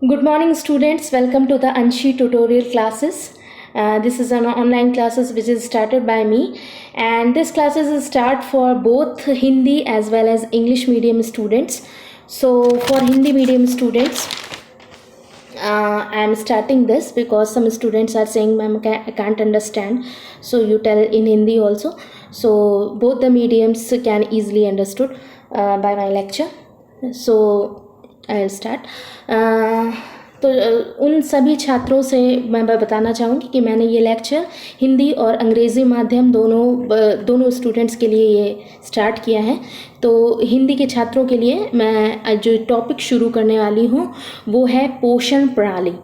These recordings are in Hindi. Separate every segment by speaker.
Speaker 1: Good morning, students. Welcome to the Anshi tutorial classes. This is an online classes which is started by me, and this classes is start for both Hindi as well as English medium students. So for Hindi medium students, I am starting this because some students are saying, "Ma'am, I can't understand." So you tell in Hindi also. So both the mediums can easily understood by my lecture. So I'll start. तो उन सभी छात्रों से मैं बताना चाहूँगी कि मैंने ये लेक्चर हिंदी और अंग्रेज़ी माध्यम दोनों स्टूडेंट्स के लिए ये स्टार्ट किया है। तो हिंदी के छात्रों के लिए मैं जो टॉपिक शुरू करने वाली हूँ वो है पोषण प्रणाली।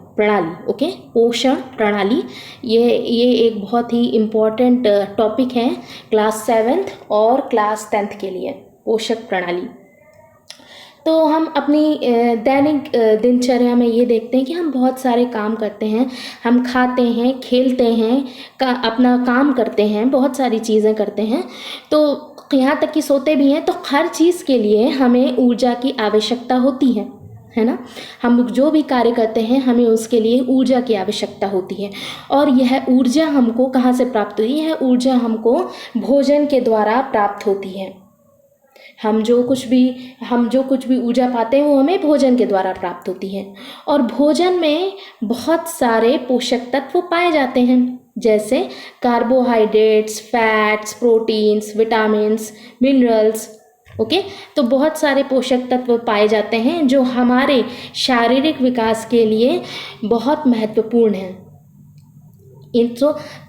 Speaker 1: ओके, पोषण प्रणाली ये एक बहुत ही इम्पॉर्टेंट टॉपिक है क्लास 7th और क्लास 10th के लिए, पोषक प्रणाली। तो हम अपनी दैनिक दिनचर्या में ये देखते हैं कि हम बहुत सारे काम करते हैं, हम खाते हैं, खेलते हैं, अपना काम करते हैं, बहुत सारी चीज़ें करते हैं, तो यहाँ तक कि सोते भी हैं। तो हर चीज़ के लिए हमें ऊर्जा की आवश्यकता होती है ना। हम जो भी कार्य करते हैं हमें उसके लिए ऊर्जा की आवश्यकता होती है, और यह ऊर्जा हमको कहाँ से प्राप्त हुई है? ऊर्जा हमको भोजन के द्वारा प्राप्त होती है। हम जो कुछ भी ऊर्जा पाते हैं वो हमें भोजन के द्वारा प्राप्त होती है, और भोजन में बहुत सारे पोषक तत्व पाए जाते हैं, जैसे carbohydrates, fats, proteins, vitamins, minerals. Okay, तो बहुत सारे पोषक तत्व पाए जाते हैं जो हमारे शारीरिक विकास के लिए बहुत महत्वपूर्ण हैं। तो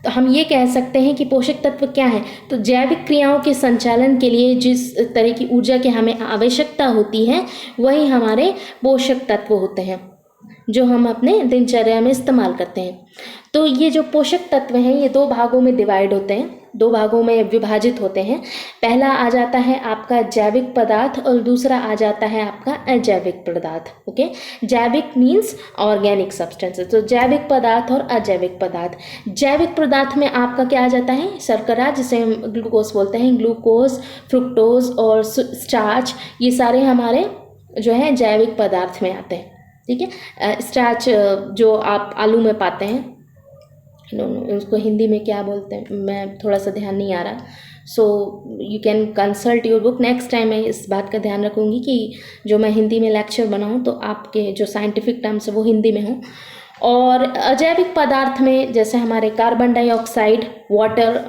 Speaker 1: हम ये कह सकते हैं कि पोषक तत्व क्या है? तो जैविक क्रियाओं के संचालन के लिए जिस तरह की ऊर्जा की हमें आवश्यकता होती है वही हमारे पोषक तत्व होते हैं जो हम अपने दिनचर्या में इस्तेमाल करते हैं। तो ये जो पोषक तत्व हैं ये दो भागों में डिवाइड होते हैं, दो भागों में विभाजित होते हैं। पहला आ जाता है आपका जैविक पदार्थ और दूसरा आ जाता है आपका अजैविक पदार्थ। ओके, जैविक मीन्स ऑर्गेनिक सब्सटेंसेस, तो जैविक पदार्थ और अजैविक पदार्थ। जैविक पदार्थ में आपका क्या आ जाता है? शर्करा, जिसे हम ग्लूकोज बोलते हैं, ग्लूकोज, फ्रुक्टोज और स्टार्च, ये सारे हमारे जो है जैविक पदार्थ में आते हैं। ठीक है, स्टार्च जो आप आलू में पाते हैं, उसको हिंदी में क्या बोलते हैं मैं थोड़ा सा ध्यान नहीं आ रहा, so you can consult your book. Next time मैं इस बात का ध्यान रखूँगी कि जो मैं हिंदी में लेक्चर बनाऊँ तो आपके जो साइंटिफिक टर्म्स है वो हिंदी में हों। और अजैविक पदार्थ में जैसे हमारे कार्बन डाइऑक्साइड, वाटर,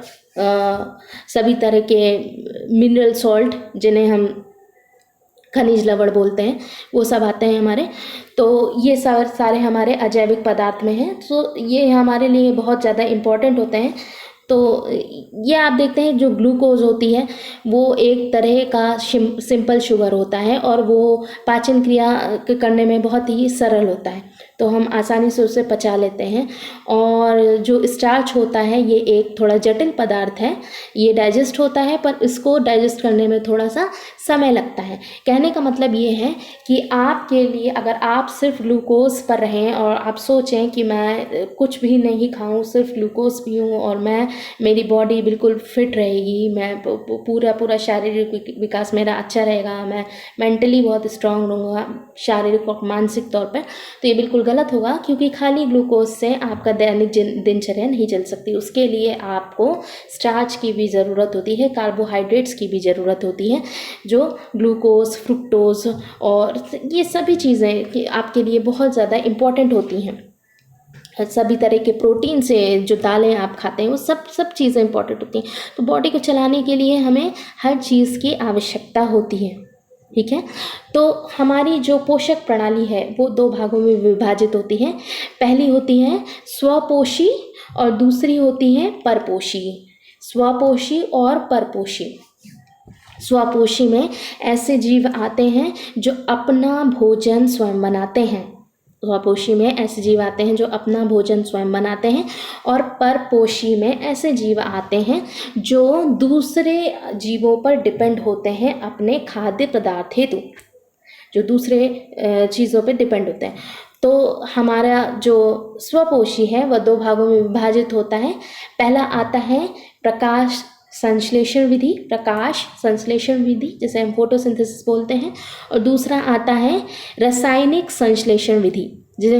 Speaker 1: सभी तरह के मिनरल सॉल्ट जिन्हें हम खनिज लवण बोलते हैं, वो सब आते हैं हमारे। तो ये सारे हमारे अजैविक पदार्थ में हैं, तो ये हमारे लिए बहुत ज़्यादा इम्पॉर्टेंट होते हैं। तो ये आप देखते हैं जो ग्लूकोज होती है वो एक तरह का सिंपल शुगर होता है और वो पाचन क्रिया करने में बहुत ही सरल होता है, तो हम आसानी से उसे पचा लेते हैं। और जो स्टार्च होता है ये एक थोड़ा जटिल पदार्थ है, ये डाइजेस्ट होता है पर इसको डाइजेस्ट करने में थोड़ा सा समय लगता है। कहने का मतलब ये है कि आपके लिए अगर आप सिर्फ ग्लूकोज पर रहें और आप सोचें कि मैं कुछ भी नहीं खाऊं, सिर्फ ग्लूकोज पीऊं और मेरी बॉडी बिल्कुल फिट रहेगी, मैं पूरा शारीरिक विकास मेरा अच्छा रहेगा, मैं मेंटली बहुत स्ट्रांग रहूँगा शारीरिक और मानसिक तौर पर, तो ये बिल्कुल गलत होगा, क्योंकि खाली ग्लूकोज से आपका दैनिक दिनचर्या नहीं चल सकती। उसके लिए आपको स्टार्च की भी ज़रूरत होती है, कार्बोहाइड्रेट्स की भी ज़रूरत होती है, जो ग्लूकोज, फ्रुक्टोज और ये सभी चीज़ें आपके लिए बहुत ज़्यादा इम्पॉर्टेंट होती हैं। सभी तरह के प्रोटीन से जो दालें आप खाते हैं वो सब चीज़ें इंपॉर्टेंट होती हैं। तो बॉडी को चलाने के लिए हमें हर चीज़ की आवश्यकता होती है। ठीक है, तो हमारी जो पोषक प्रणाली है वो दो भागों में विभाजित होती है। पहली होती है स्वपोषी और दूसरी होती है परपोषी। स्वपोषी और परपोषी। स्वपोषी में ऐसे जीव आते हैं जो अपना भोजन स्वयं बनाते हैं। स्वपोषी में ऐसे जीव आते हैं जो अपना भोजन स्वयं बनाते हैं, और परपोषी में ऐसे जीव आते हैं जो दूसरे जीवों पर डिपेंड होते हैं अपने खाद्य पदार्थ हेतु, जो दूसरे चीज़ों पर डिपेंड होते हैं। तो हमारा जो स्वपोषी है वह दो भागों में विभाजित होता है। पहला आता है प्रकाश संश्लेषण विधि, प्रकाश संश्लेषण विधि जिसे हम फोटोसिंथेसिस बोलते हैं, और दूसरा आता है रासायनिक संश्लेषण विधि जिसे